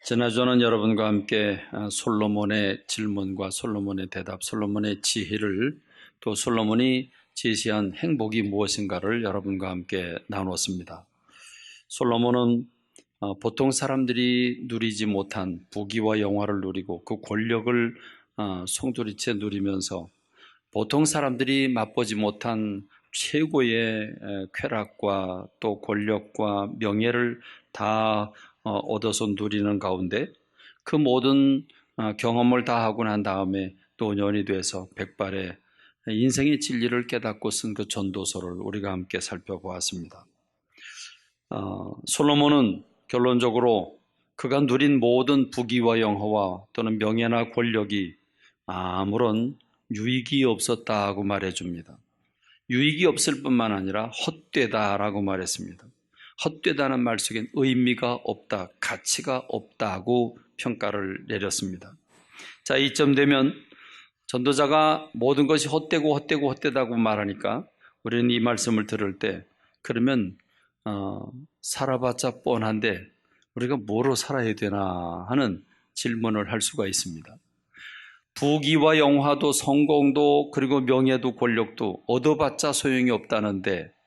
지난주는 여러분과 함께 솔로몬의 질문과 솔로몬의 대답, 솔로몬의 지혜를 또 솔로몬이 제시한 행복이 무엇인가를 여러분과 함께 나눴습니다. 솔로몬은 보통 사람들이 누리지 못한 부귀와 영화를 누리고 그 권력을 송두리째 누리면서 보통 사람들이 맛보지 못한 최고의 쾌락과 또 권력과 명예를 다 얻어서 누리는 가운데 그 모든 경험을 다 하고 난 다음에 노년이 돼서 백발의 인생의 진리를 깨닫고 쓴 그 전도서를 우리가 함께 살펴보았습니다. 솔로몬은 결론적으로 그가 누린 모든 부귀와 영화와 또는 명예나 권력이 아무런 유익이 없었다고 말해줍니다. 유익이 없을 뿐만 아니라 헛되다라고 말했습니다. 헛되다는 말 속엔 의미가 없다, 가치가 없다고 평가를 내렸습니다. 자, 이쯤 되면 전도자가 모든 것이 헛되다고 말하니까 우리는 이 말씀을 들을 때 그러면 살아봤자 뻔한데 우리가 뭐로 살아야 되나 하는 질문을 할 수가 있습니다. 부귀와 영화도 성공도 그리고 명예도 권력도 얻어봤자 소용이 없다는데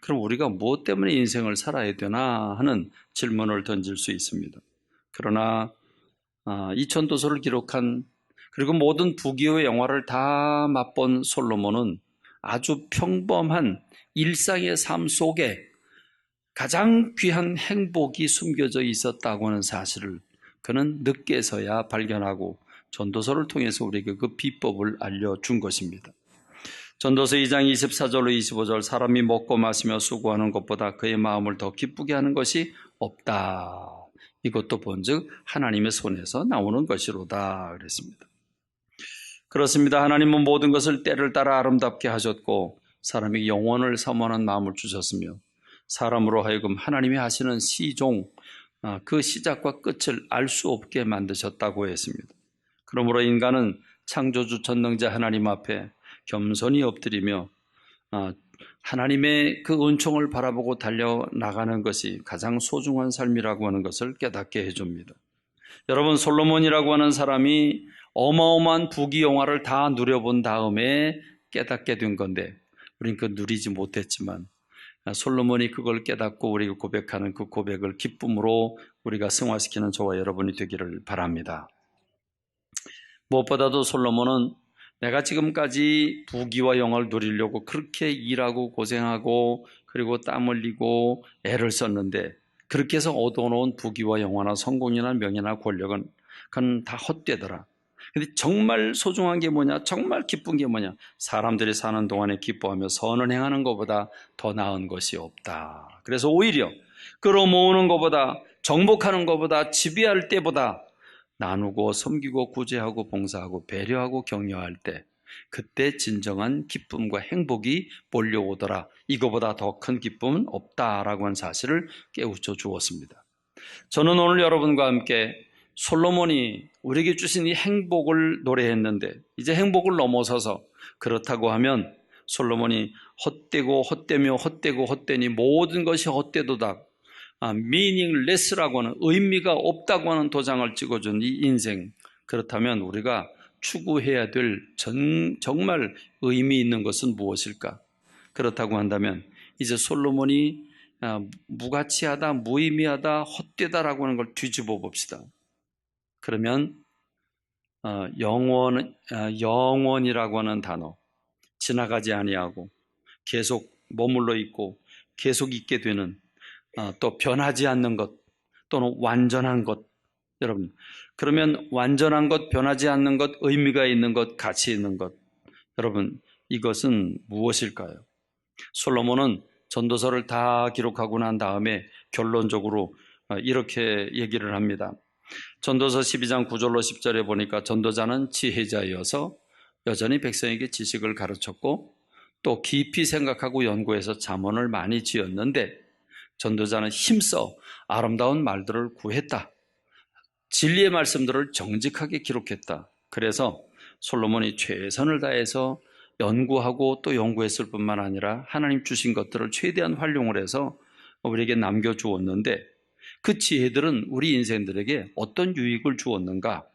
그럼 우리가 무엇 때문에 인생을 살아야 되나 하는 질문을 던질 수 있습니다. 그러나 이 전도서를 기록한 그리고 모든 부귀와 영화를 다 맛본 솔로몬은 아주 평범한 일상의 삶 속에 가장 귀한 행복이 숨겨져 있었다고 하는 사실을 그는 늦게서야 발견하고 전도서를 통해서 우리에게 그 비법을 알려준 것입니다. 전도서 2장 24절로 25절 사람이 먹고 마시며 수고하는 것보다 그의 마음을 더 기쁘게 하는 것이 없다. 이것도 본즉 하나님의 손에서 나오는 것이로다 그랬습니다. 그렇습니다. 하나님은 모든 것을 때를 따라 아름답게 하셨고 사람이 영원을 사모하는 마음을 주셨으며 사람으로 하여금 하나님이 하시는 시종 그 시작과 끝을 알 수 없게 만드셨다고 했습니다. 그러므로 인간은 창조주 전능자 하나님 앞에 겸손히 엎드리며 하나님의 그 은총을 바라보고 달려나가는 것이 가장 소중한 삶이라고 하는 것을 깨닫게 해줍니다. 여러분, 솔로몬이라고 하는 사람이 어마어마한 부귀 영화를 다 누려본 다음에 깨닫게 된 건데 우린 그 누리지 못했지만 솔로몬이 그걸 깨닫고 우리가 고백하는 그 고백을 기쁨으로 우리가 승화시키는 저와 여러분이 되기를 바랍니다. 무엇보다도 솔로몬은 내가 지금까지 부귀와 영화를 누리려고 그렇게 일하고 고생하고 그리고 땀 흘리고 애를 썼는데 그렇게 해서 얻어놓은 부귀와 영화나 성공이나 명예나 권력은 그건 다 헛되더라. 근데 정말 소중한 게 뭐냐? 정말 기쁜 게 뭐냐? 사람들이 사는 동안에 기뻐하며 선을 행하는 것보다 더 나은 것이 없다. 그래서 오히려 끌어모으는 것보다 정복하는 것보다 지배할 때보다 나누고 섬기고 구제하고 봉사하고 배려하고 격려할 때 그때 진정한 기쁨과 행복이 몰려오더라. 이거보다 더 큰 기쁨은 없다라고 하는 사실을 깨우쳐 주었습니다. 저는 오늘 여러분과 함께 솔로몬이 우리에게 주신 이 행복을 노래했는데 이제 행복을 넘어서서 그렇다고 하면 솔로몬이 헛되니 모든 것이 헛되도다. meaningless라고 하는 의미가 없다고 하는 도장을 찍어준 이 인생, 그렇다면 우리가 추구해야 될 정말 의미 있는 것은 무엇일까? 그렇다고 한다면 이제 솔로몬이 무가치하다, 무의미하다, 헛되다라고 하는 걸 뒤집어 봅시다. 그러면 영원이라고 하는 단어, 지나가지 아니하고 계속 머물러 있고 계속 있게 되는 또 변하지 않는 것 또는 완전한 것, 여러분 그러면 완전한 것, 변하지 않는 것, 의미가 있는 것, 가치 있는 것, 여러분 이것은 무엇일까요? 솔로몬은 전도서를 다 기록하고 난 다음에 결론적으로 이렇게 얘기를 합니다. 전도서 12장 9절로 10절에 보니까 전도자는 지혜자이어서 여전히 백성에게 지식을 가르쳤고 또 깊이 생각하고 연구해서 잠언을 많이 지었는데 전도자는 힘써 아름다운 말들을 구했다. 진리의 말씀들을 정직하게 기록했다. 그래서 솔로몬이 최선을 다해서 연구하고 또 연구했을 뿐만 아니라 하나님 주신 것들을 최대한 활용을 해서 우리에게 남겨주었는데 그 지혜들은 우리 인생들에게 어떤 유익을 주었는가?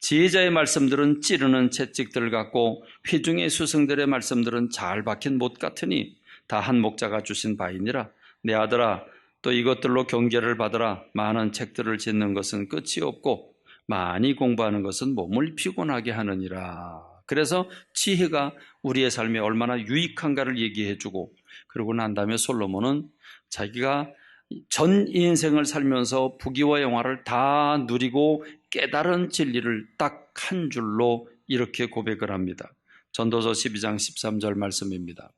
지혜자의 말씀들은 찌르는 채찍들 같고 회중의 스승들의 말씀들은 잘 박힌 못 같으니 다 한 목자가 주신 바이니라. 내 아들아, 또 이것들로 경계를 받으라. 많은 책들을 짓는 것은 끝이 없고 많이 공부하는 것은 몸을 피곤하게 하느니라. 그래서 지혜가 우리의 삶에 얼마나 유익한가를 얘기해주고, 그러고 난 다음에 솔로몬은 자기가 전 인생을 살면서 부귀와 영화를 다 누리고 깨달은 진리를 딱 한 줄로 이렇게 고백을 합니다. 전도서 12장 13절 말씀입니다.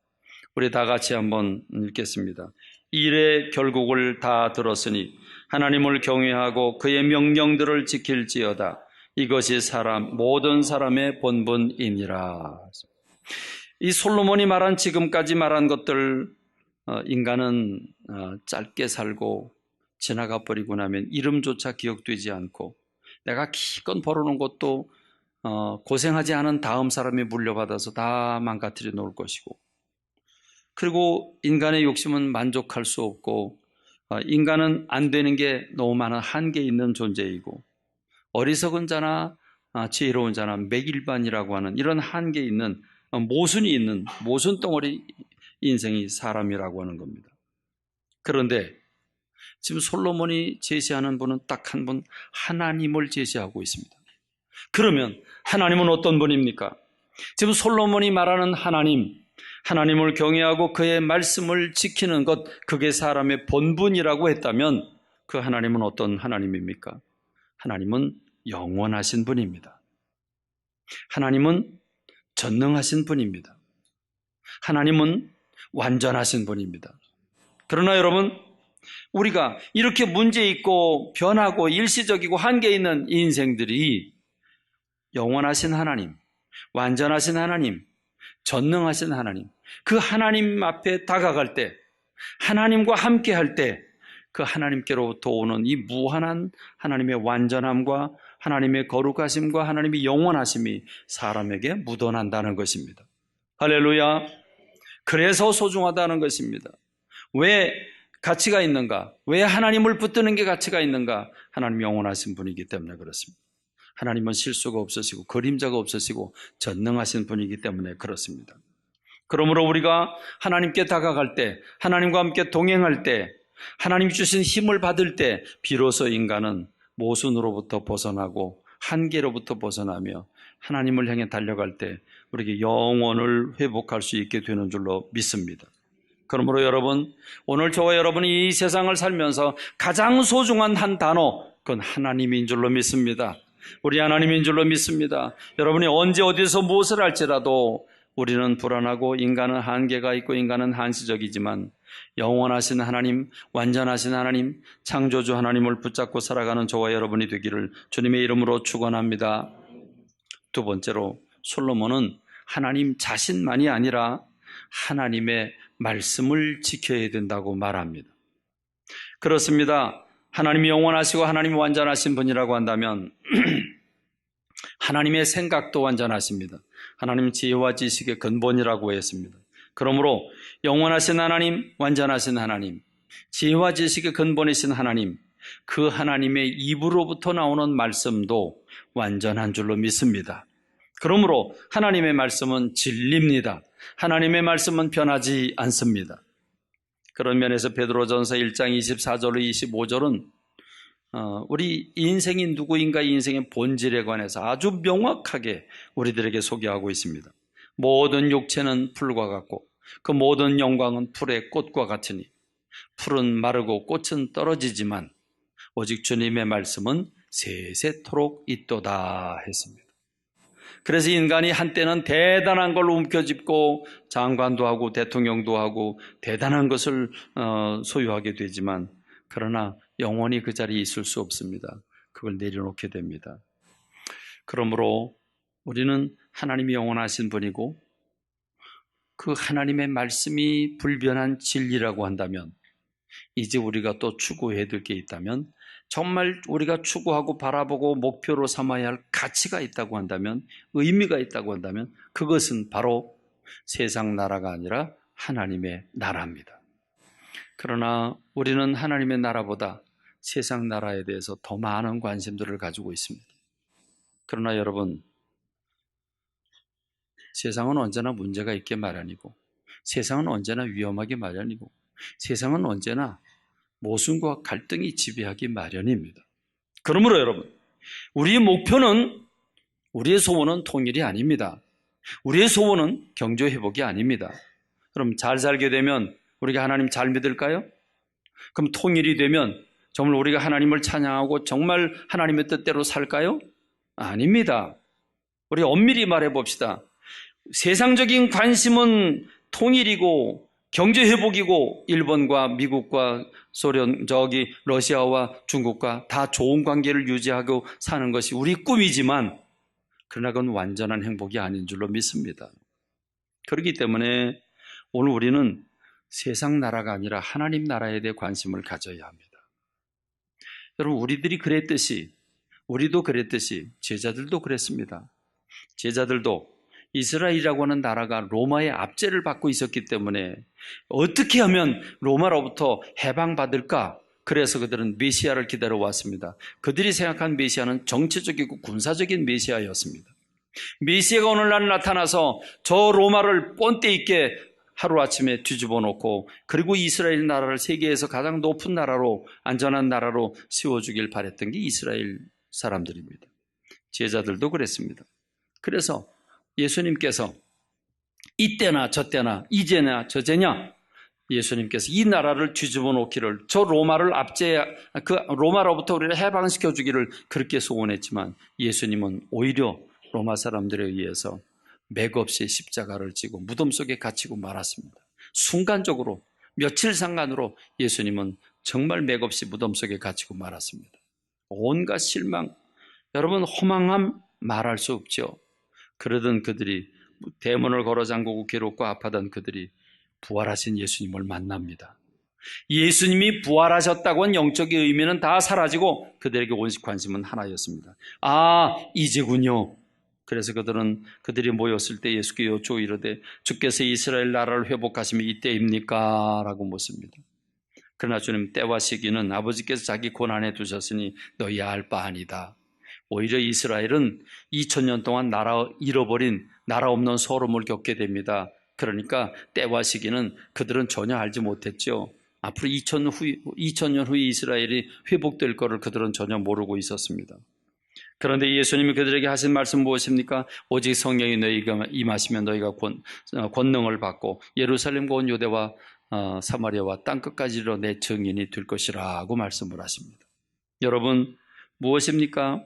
우리 다 같이 한번 읽겠습니다. 일의 결국을 다 들었으니 하나님을 경외하고 그의 명령들을 지킬지어다. 이것이 모든 사람의 본분이니라. 이 솔로몬이 말한, 지금까지 말한 것들, 인간은 짧게 살고 지나가 버리고 나면 이름조차 기억되지 않고, 내가 기껏 벌어놓은 것도 고생하지 않은 다음 사람이 물려받아서 다 망가뜨려 놓을 것이고, 그리고 인간의 욕심은 만족할 수 없고, 인간은 안 되는 게 너무 많은 한계 있는 존재이고, 어리석은 자나 지혜로운 자나 맥일반이라고 하는 이런 한계 있는, 모순이 있는 모순 덩어리 인생이 사람이라고 하는 겁니다. 그런데 지금 솔로몬이 제시하는 분은 딱 한 분, 하나님을 제시하고 있습니다. 그러면 하나님은 어떤 분입니까? 지금 솔로몬이 말하는 하나님을 경외하고 그의 말씀을 지키는 것, 그게 사람의 본분이라고 했다면 그 하나님은 어떤 하나님입니까? 하나님은 영원하신 분입니다. 하나님은 전능하신 분입니다. 하나님은 완전하신 분입니다. 그러나 여러분, 우리가 이렇게 문제 있고 변하고 일시적이고 한계 있는 이 인생들이 영원하신 하나님, 완전하신 하나님, 전능하신 하나님, 그 하나님 앞에 다가갈 때, 하나님과 함께 할 때, 그 하나님께로부터 오는 이 무한한 하나님의 완전함과 하나님의 거룩하심과 하나님의 영원하심이 사람에게 묻어난다는 것입니다. 할렐루야. 그래서 소중하다는 것입니다. 왜 가치가 있는가? 왜 하나님을 붙드는 게 가치가 있는가? 하나님 영원하신 분이기 때문에 그렇습니다. 하나님은 실수가 없으시고 그림자가 없으시고 전능하신 분이기 때문에 그렇습니다. 그러므로 우리가 하나님께 다가갈 때, 하나님과 함께 동행할 때, 하나님이 주신 힘을 받을 때 비로소 인간은 모순으로부터 벗어나고 한계로부터 벗어나며 하나님을 향해 달려갈 때 우리에게 영혼을 회복할 수 있게 되는 줄로 믿습니다. 그러므로 여러분, 오늘 저와 여러분이 이 세상을 살면서 가장 소중한 한 단어, 그건 하나님인 줄로 믿습니다. 우리 하나님인 줄로 믿습니다. 여러분이 언제 어디서 무엇을 할지라도 우리는 불안하고 인간은 한계가 있고 인간은 한시적이지만 영원하신 하나님, 완전하신 하나님, 창조주 하나님을 붙잡고 살아가는 저와 여러분이 되기를 주님의 이름으로 축원합니다. 두 번째로, 솔로몬은 하나님 자신만이 아니라 하나님의 말씀을 지켜야 된다고 말합니다. 그렇습니다. 하나님이 영원하시고 하나님이 완전하신 분이라고 한다면 하나님의 생각도 완전하십니다. 하나님 지혜와 지식의 근본이라고 했습니다. 그러므로 영원하신 하나님, 완전하신 하나님, 지혜와 지식의 근본이신 하나님, 그 하나님의 입으로부터 나오는 말씀도 완전한 줄로 믿습니다. 그러므로 하나님의 말씀은 진리입니다. 하나님의 말씀은 변하지 않습니다. 그런 면에서 베드로전서 1장 24절로 25절은 우리 인생이 누구인가, 이 인생의 본질에 관해서 아주 명확하게 우리들에게 소개하고 있습니다. 모든 육체는 풀과 같고 그 모든 영광은 풀의 꽃과 같으니 풀은 마르고 꽃은 떨어지지만 오직 주님의 말씀은 세세토록 있도다 했습니다. 그래서 인간이 한때는 대단한 걸 움켜쥐고 장관도 하고 대통령도 하고 대단한 것을 소유하게 되지만, 그러나 영원히 그 자리에 있을 수 없습니다. 그걸 내려놓게 됩니다. 그러므로 우리는 하나님이 영원하신 분이고 그 하나님의 말씀이 불변한 진리라고 한다면, 이제 우리가 또 추구해야 될 게 있다면, 정말 우리가 추구하고 바라보고 목표로 삼아야 할 가치가 있다고 한다면, 의미가 있다고 한다면, 그것은 바로 세상 나라가 아니라 하나님의 나라입니다. 그러나 우리는 하나님의 나라보다 세상 나라에 대해서 더 많은 관심들을 가지고 있습니다. 그러나 여러분, 세상은 언제나 문제가 있게 마련이고, 세상은 언제나 위험하기 마련이고, 세상은 언제나 모순과 갈등이 지배하기 마련입니다. 그러므로 여러분, 우리의 목표는, 우리의 소원은 통일이 아닙니다. 우리의 소원은 경제 회복이 아닙니다. 그럼 잘 살게 되면 우리가 하나님 잘 믿을까요? 그럼 통일이 되면 정말 우리가 하나님을 찬양하고 정말 하나님의 뜻대로 살까요? 아닙니다. 우리 엄밀히 말해봅시다. 세상적인 관심은 통일이고 경제회복이고 일본과 미국과 소련, 러시아와 중국과 다 좋은 관계를 유지하고 사는 것이 우리 꿈이지만 그러나 그건 완전한 행복이 아닌 줄로 믿습니다. 그렇기 때문에 오늘 우리는 세상 나라가 아니라 하나님 나라에 대해 관심을 가져야 합니다. 여러분, 우리들이 그랬듯이, 우리도 그랬듯이 제자들도 그랬습니다. 제자들도 이스라엘이라고 하는 나라가 로마의 압제를 받고 있었기 때문에 어떻게 하면 로마로부터 해방받을까? 그래서 그들은 메시아를 기다려왔습니다. 그들이 생각한 메시아는 정치적이고 군사적인 메시아였습니다. 메시아가 오늘날 나타나서 저 로마를 본때 있게 하루아침에 뒤집어 놓고 그리고 이스라엘 나라를 세계에서 가장 높은 나라로, 안전한 나라로 세워주길 바랬던 게 이스라엘 사람들입니다. 제자들도 그랬습니다. 그래서 예수님께서 이때나 저때나 이제나 저제냐 예수님께서 이 나라를 뒤집어 놓기를, 저 로마를 그 로마로부터 우리를 해방시켜 주기를 그렇게 소원했지만 예수님은 오히려 로마 사람들에 의해서 맥없이 십자가를 지고 무덤 속에 갇히고 말았습니다. 순간적으로 며칠 상간으로 예수님은 정말 맥없이 무덤 속에 갇히고 말았습니다. 온갖 실망, 여러분 허망함 말할 수 없죠. 그러던 그들이, 대문을 걸어 잠그고 괴롭고 아파던 그들이 부활하신 예수님을 만납니다. 예수님이 부활하셨다고 한 영적인 의미는 다 사라지고 그들에게 온식 관심은 하나였습니다. 아, 이제군요. 그래서 그들이 모였을 때 예수께 여쭈어 이르되 주께서 이스라엘 나라를 회복하시면 이때입니까? 라고 묻습니다. 그러나 주님, 때와 시기는 아버지께서 자기 고난에 두셨으니 너희야 알 바 아니다. 오히려 이스라엘은 2000년 동안 나라 잃어버린, 나라 없는 소름을 겪게 됩니다. 그러니까 때와 시기는 그들은 전혀 알지 못했죠. 앞으로 2000년 후에 이스라엘이 회복될 것을 그들은 전혀 모르고 있었습니다. 그런데 예수님이 그들에게 하신 말씀 무엇입니까? 오직 성령이 너희가 임하시면 너희가 권능을 받고 예루살렘과 온 유대와 사마리아와 땅끝까지 이르러 내 증인이 될 것이라고 말씀을 하십니다. 여러분, 무엇입니까?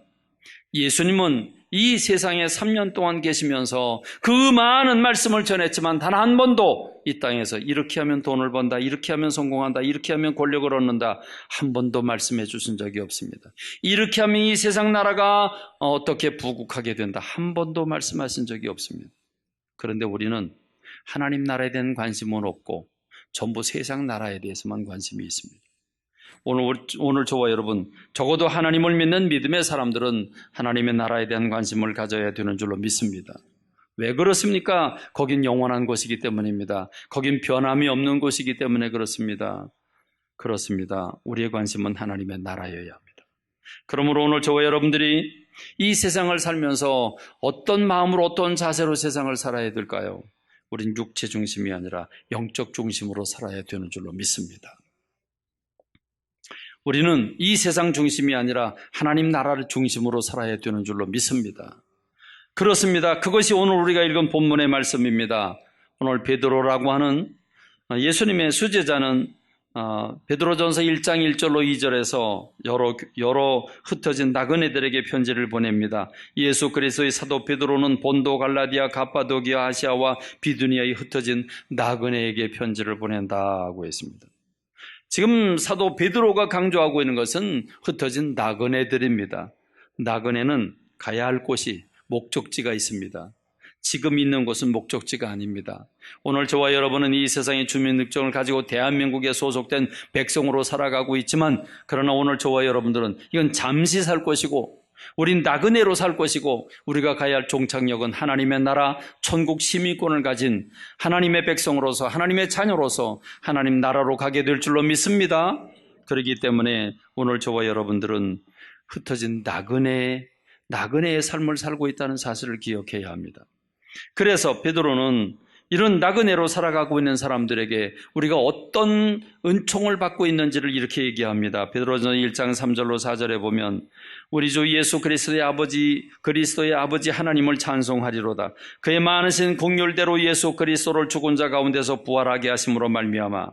예수님은 이 세상에 3년 동안 계시면서 그 많은 말씀을 전했지만 단 한 번도 이 땅에서 이렇게 하면 돈을 번다, 이렇게 하면 성공한다, 이렇게 하면 권력을 얻는다, 한 번도 말씀해 주신 적이 없습니다. 이렇게 하면 이 세상 나라가 어떻게 부국하게 된다, 한 번도 말씀하신 적이 없습니다. 그런데 우리는 하나님 나라에 대한 관심은 없고 전부 세상 나라에 대해서만 관심이 있습니다. 오늘 저와 여러분, 적어도 하나님을 믿는 믿음의 사람들은 하나님의 나라에 대한 관심을 가져야 되는 줄로 믿습니다. 왜 그렇습니까? 거긴 영원한 곳이기 때문입니다. 거긴 변함이 없는 곳이기 때문에 그렇습니다. 그렇습니다. 우리의 관심은 하나님의 나라여야 합니다. 그러므로 오늘 저와 여러분들이 이 세상을 살면서 어떤 마음으로, 어떤 자세로 세상을 살아야 될까요? 우린 육체 중심이 아니라 영적 중심으로 살아야 되는 줄로 믿습니다. 우리는 이 세상 중심이 아니라 하나님 나라를 중심으로 살아야 되는 줄로 믿습니다. 그렇습니다. 그것이 오늘 우리가 읽은 본문의 말씀입니다. 오늘 베드로라고 하는 예수님의 수제자는 베드로전서 1장 1절로 2절에서 여러 흩어진 나그네들에게 편지를 보냅니다. 예수 그리스도의 사도 베드로는 본도, 갈라디아, 갑바도기아, 아시아와 비두니아에 흩어진 나그네에게 편지를 보낸다고 했습니다. 지금 사도 베드로가 강조하고 있는 것은 흩어진 나그네들입니다. 나그네는 가야 할 곳이, 목적지가 있습니다. 지금 있는 곳은 목적지가 아닙니다. 오늘 저와 여러분은 이 세상의 주민등록증을 가지고 대한민국에 소속된 백성으로 살아가고 있지만, 그러나 오늘 저와 여러분들은 이건 잠시 살 곳이고 우린 나그네로 살 것이고, 우리가 가야 할 종착역은 하나님의 나라, 천국 시민권을 가진 하나님의 백성으로서, 하나님의 자녀로서 하나님 나라로 가게 될 줄로 믿습니다. 그렇기 때문에 오늘 저와 여러분들은 흩어진 나그네의 삶을 살고 있다는 사실을 기억해야 합니다. 그래서 베드로는 이런 나그네로 살아가고 있는 사람들에게 우리가 어떤 은총을 받고 있는지를 이렇게 얘기합니다. 베드로전 1장 3절로 4절에 보면 우리 주 예수 그리스도의 아버지 하나님을 찬송하리로다. 그의 많으신 공률대로 예수 그리스도를 죽은 자 가운데서 부활하게 하심으로 말미암아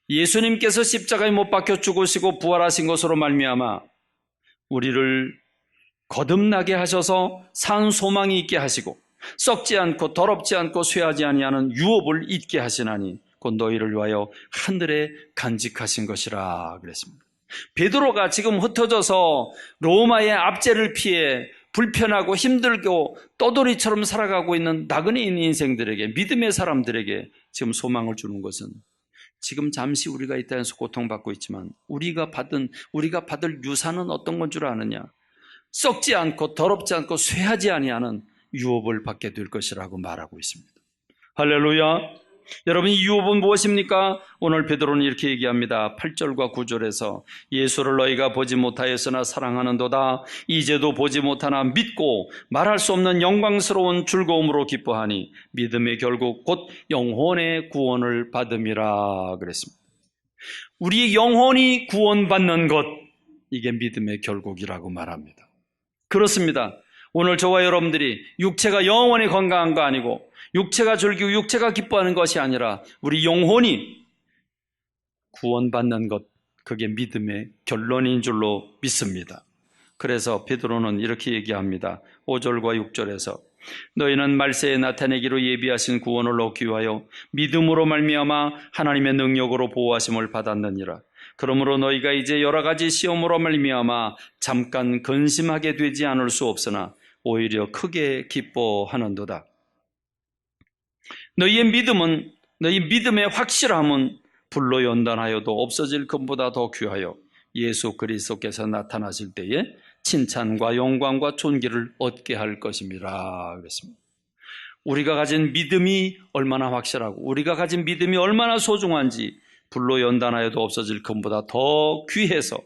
예수님께서 십자가에 못 박혀 죽으시고 부활하신 것으로 말미암아 우리를 거듭나게 하셔서 산 소망이 있게 하시고 썩지 않고 더럽지 않고 쇠하지 아니하는 유업을 잊게 하시나니 곧 너희를 위하여 하늘에 간직하신 것이라 그랬습니다. 베드로가 지금 흩어져서 로마의 압제를 피해 불편하고 힘들고 떠돌이처럼 살아가고 있는 나그네인 인생들에게, 믿음의 사람들에게 지금 소망을 주는 것은 지금 잠시 우리가 이 땅에서 고통받고 있지만 우리가 받을 유산은 어떤 건 줄 아느냐? 썩지 않고 더럽지 않고 쇠하지 아니하는 유업을 받게 될 것이라고 말하고 있습니다. 할렐루야. 여러분, 이 유업은 무엇입니까? 오늘 베드로는 이렇게 얘기합니다. 8절과 9절에서 예수를 너희가 보지 못하였으나 사랑하는도다. 이제도 보지 못하나 믿고 말할 수 없는 영광스러운 즐거움으로 기뻐하니 믿음의 결국 곧 영혼의 구원을 받음이라 그랬습니다. 우리의 영혼이 구원받는 것, 이게 믿음의 결국이라고 말합니다. 그렇습니다. 오늘 저와 여러분들이 육체가 영원히 건강한 거 아니고 육체가 즐기고 육체가 기뻐하는 것이 아니라 우리 영혼이 구원받는 것, 그게 믿음의 결론인 줄로 믿습니다. 그래서 베드로는 이렇게 얘기합니다. 5절과 6절에서 너희는 말세에 나타내기로 예비하신 구원을 얻기 위하여 믿음으로 말미암아 하나님의 능력으로 보호하심을 받았느니라. 그러므로 너희가 이제 여러 가지 시험으로 말미암아 잠깐 근심하게 되지 않을 수 없으나 오히려 크게 기뻐하는도다. 너희 믿음의 확실함은 불로 연단하여도 없어질 것보다 더 귀하여 예수 그리스도께서 나타나실 때에 칭찬과 영광과 존귀를 얻게 할 것임이라 그랬습니다. 우리가 가진 믿음이 얼마나 확실하고 우리가 가진 믿음이 얼마나 소중한지 불로 연단하여도 없어질 것보다 더 귀해서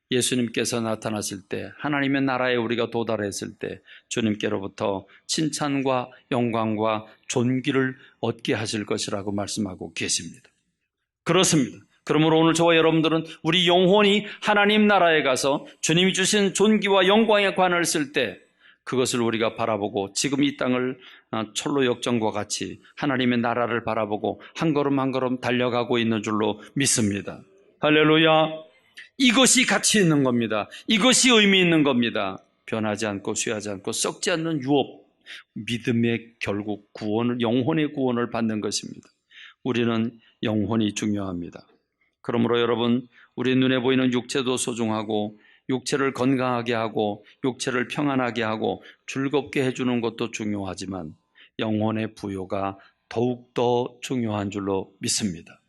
예수님께서 나타나실 때, 하나님의 나라에 우리가 도달했을 때 주님께로부터 칭찬과 영광과 존귀를 얻게 하실 것이라고 말씀하고 계십니다. 그렇습니다. 그러므로 오늘 저와 여러분들은 우리 영혼이 하나님 나라에 가서 주님이 주신 존귀와 영광의 관을 쓸 때 그것을 우리가 바라보고 지금 이 땅을 철로 역정과 같이 하나님의 나라를 바라보고 한 걸음 한 걸음 달려가고 있는 줄로 믿습니다. 할렐루야. 이것이 가치 있는 겁니다. 이것이 의미 있는 겁니다. 변하지 않고 쇠하지 않고 썩지 않는 유업, 믿음의 결국 구원을, 영혼의 구원을 받는 것입니다. 우리는 영혼이 중요합니다. 그러므로 여러분, 우리 눈에 보이는 육체도 소중하고 육체를 건강하게 하고 육체를 평안하게 하고 즐겁게 해주는 것도 중요하지만 영혼의 부요가 더욱더 중요한 줄로 믿습니다.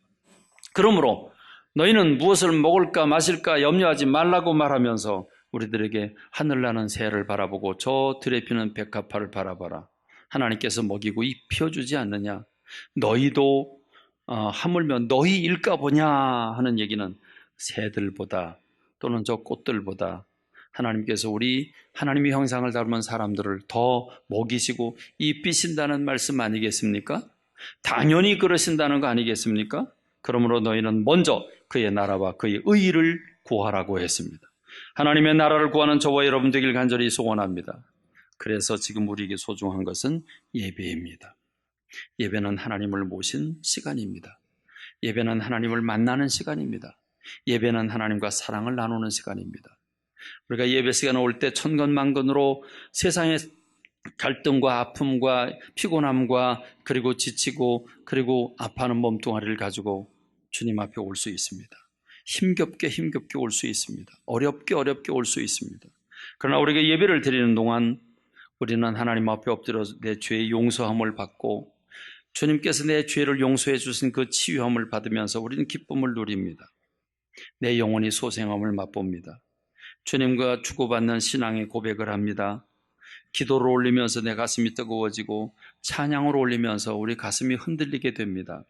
그러므로 너희는 무엇을 먹을까 마실까 염려하지 말라고 말하면서 우리들에게 하늘나는 새를 바라보고 저 들에 피는 백합화를 바라봐라. 하나님께서 먹이고 입혀주지 않느냐. 너희도 하물며 너희일까 보냐 하는 얘기는 새들보다 또는 저 꽃들보다 하나님께서 우리 하나님의 형상을 닮은 사람들을 더 먹이시고 입히신다는 말씀 아니겠습니까? 당연히 그러신다는 거 아니겠습니까? 그러므로 너희는 먼저 그의 나라와 그의 의의를 구하라고 했습니다. 하나님의 나라를 구하는 저와 여러분 되길 간절히 소원합니다. 그래서 지금 우리에게 소중한 것은 예배입니다. 예배는 하나님을 모신 시간입니다. 예배는 하나님을 만나는 시간입니다. 예배는 하나님과 사랑을 나누는 시간입니다. 우리가 예배 시간에 올 때 천건만건으로 세상의 갈등과 아픔과 피곤함과 그리고 지치고 그리고 아파하는 몸뚱아리를 가지고 주님 앞에 올 수 있습니다. 힘겹게 올 수 있습니다. 어렵게 올 수 있습니다. 그러나 우리가 예배를 드리는 동안 우리는 하나님 앞에 엎드려 내 죄의 용서함을 받고 주님께서 내 죄를 용서해 주신 그 치유함을 받으면서 우리는 기쁨을 누립니다. 내 영혼이 소생함을 맛봅니다. 주님과 주고받는 신앙의 고백을 합니다. 기도를 올리면서 내 가슴이 뜨거워지고 찬양을 올리면서 우리 가슴이 흔들리게 됩니다.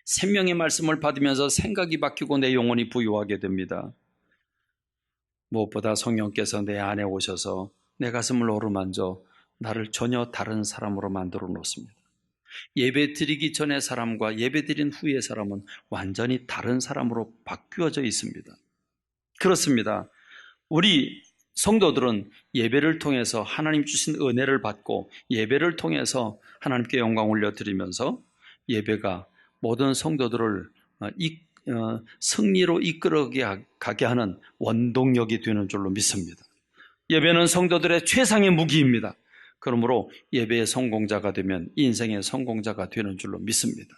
생명의 말씀을 받으면서 생각이 바뀌고 내 영혼이 부유하게 됩니다. 무엇보다 성령께서 내 안에 오셔서 내 가슴을 어루만져 나를 전혀 다른 사람으로 만들어 놓습니다. 예배 드리기 전의 사람과 예배 드린 후의 사람은 완전히 다른 사람으로 바뀌어져 있습니다. 그렇습니다. 우리 성도들은 예배를 통해서 하나님 주신 은혜를 받고 예배를 통해서 하나님께 영광 올려드리면서 예배가 모든 성도들을 승리로 이끌어가게 하는 원동력이 되는 줄로 믿습니다. 예배는 성도들의 최상의 무기입니다. 그러므로 예배의 성공자가 되면 인생의 성공자가 되는 줄로 믿습니다.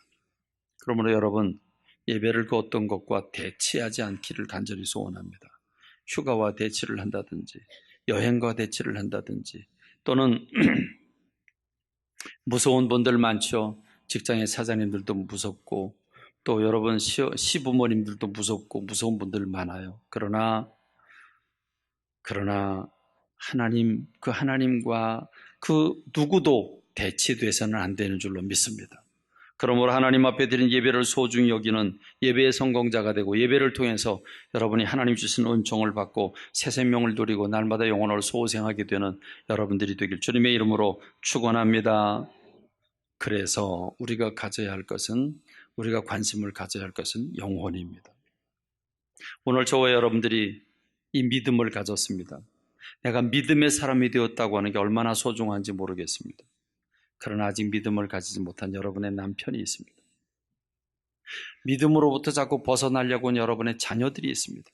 그러므로 여러분, 예배를 그 어떤 것과 대치하지 않기를 간절히 소원합니다. 휴가와 대치를 한다든지 여행과 대치를 한다든지 또는 무서운 분들 많죠. 직장의 사장님들도 무섭고 또 여러분 시부모님들도 무섭고 무서운 분들 많아요. 그러나 하나님, 그 하나님과 그 누구도 대치돼서는 안 되는 줄로 믿습니다. 그러므로 하나님 앞에 드린 예배를 소중히 여기는 예배의 성공자가 되고 예배를 통해서 여러분이 하나님 주신 은총을 받고 새 생명을 누리고 날마다 영혼을 소생하게 되는 여러분들이 되길 주님의 이름으로 축원합니다. 그래서 우리가 가져야 할 것은, 우리가 관심을 가져야 할 것은 영혼입니다. 오늘 저와 여러분들이 이 믿음을 가졌습니다. 내가 믿음의 사람이 되었다고 하는 게 얼마나 소중한지 모르겠습니다. 그러나 아직 믿음을 가지지 못한 여러분의 남편이 있습니다. 믿음으로부터 자꾸 벗어나려고 하는 여러분의 자녀들이 있습니다.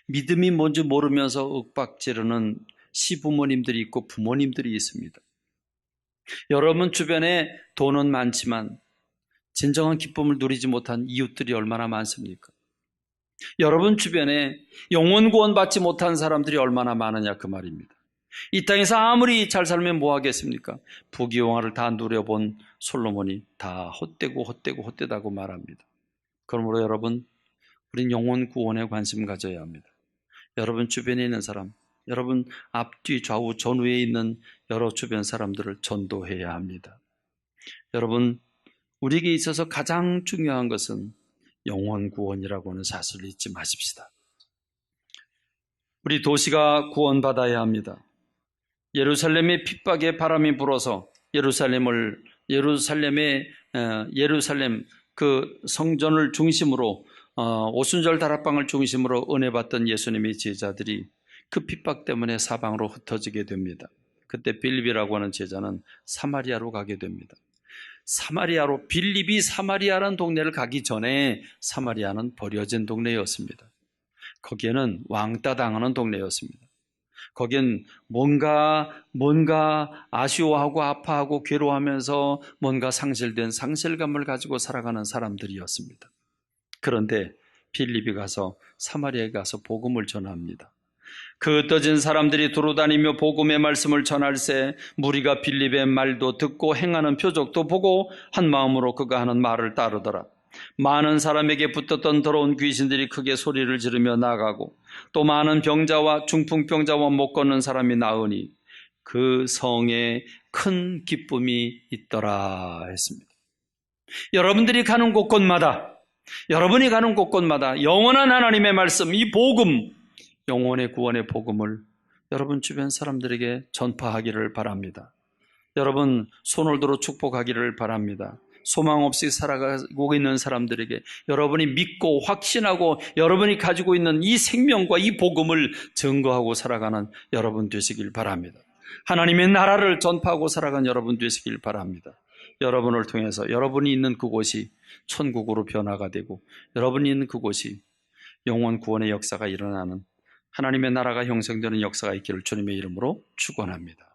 믿음이 뭔지 모르면서 윽박지르는 시부모님들이 있고 부모님들이 있습니다. 여러분 주변에 돈은 많지만 진정한 기쁨을 누리지 못한 이웃들이 얼마나 많습니까? 여러분 주변에 영혼 구원 받지 못한 사람들이 얼마나 많으냐 그 말입니다. 이 땅에서 아무리 잘 살면 뭐 하겠습니까? 부귀영화를 다 누려본 솔로몬이 다 헛되다고 말합니다. 그러므로 여러분, 우린 영혼 구원에 관심 가져야 합니다. 여러분 주변에 있는 사람, 여러분 앞뒤 좌우 전후에 있는 여러 주변 사람들을 전도해야 합니다. 여러분, 우리에게 있어서 가장 중요한 것은 영혼 구원이라고 하는 사실을 잊지 마십시다. 우리 도시가 구원받아야 합니다. 예루살렘의 핍박에 바람이 불어서 예루살렘 그 성전을 중심으로 오순절 다락방을 중심으로 은혜 받던 예수님의 제자들이 그 핍박 때문에 사방으로 흩어지게 됩니다. 그때 빌립이라고 하는 제자는 사마리아로 가게 됩니다. 빌립이 사마리아라는 동네를 가기 전에 사마리아는 버려진 동네였습니다. 거기에는 왕따 당하는 동네였습니다. 거긴 뭔가 아쉬워하고 아파하고 괴로워하면서 뭔가 상실된 상실감을 가지고 살아가는 사람들이었습니다. 그런데 빌립이 가서 사마리아에 가서 복음을 전합니다. 그 흩어진 사람들이 두루다니며 복음의 말씀을 전할새 무리가 빌립의 말도 듣고 행하는 표적도 보고 한 마음으로 그가 하는 말을 따르더라. 많은 사람에게 붙었던 더러운 귀신들이 크게 소리를 지르며 나가고 또 많은 병자와 중풍병자와 못 걷는 사람이 나으니 그 성에 큰 기쁨이 있더라 했습니다. 여러분이 가는 곳곳마다 영원한 하나님의 말씀, 이 복음, 영혼의 구원의 복음을 여러분 주변 사람들에게 전파하기를 바랍니다. 여러분 손을 들어 축복하기를 바랍니다. 소망 없이 살아가고 있는 사람들에게 여러분이 믿고 확신하고 여러분이 가지고 있는 이 생명과 이 복음을 증거하고 살아가는 여러분 되시길 바랍니다. 하나님의 나라를 전파하고 살아가는 여러분 되시길 바랍니다. 여러분을 통해서 여러분이 있는 그곳이 천국으로 변화가 되고 여러분이 있는 그곳이 영혼 구원의 역사가 일어나는 하나님의 나라가 형성되는 역사가 있기를 주님의 이름으로 축원합니다.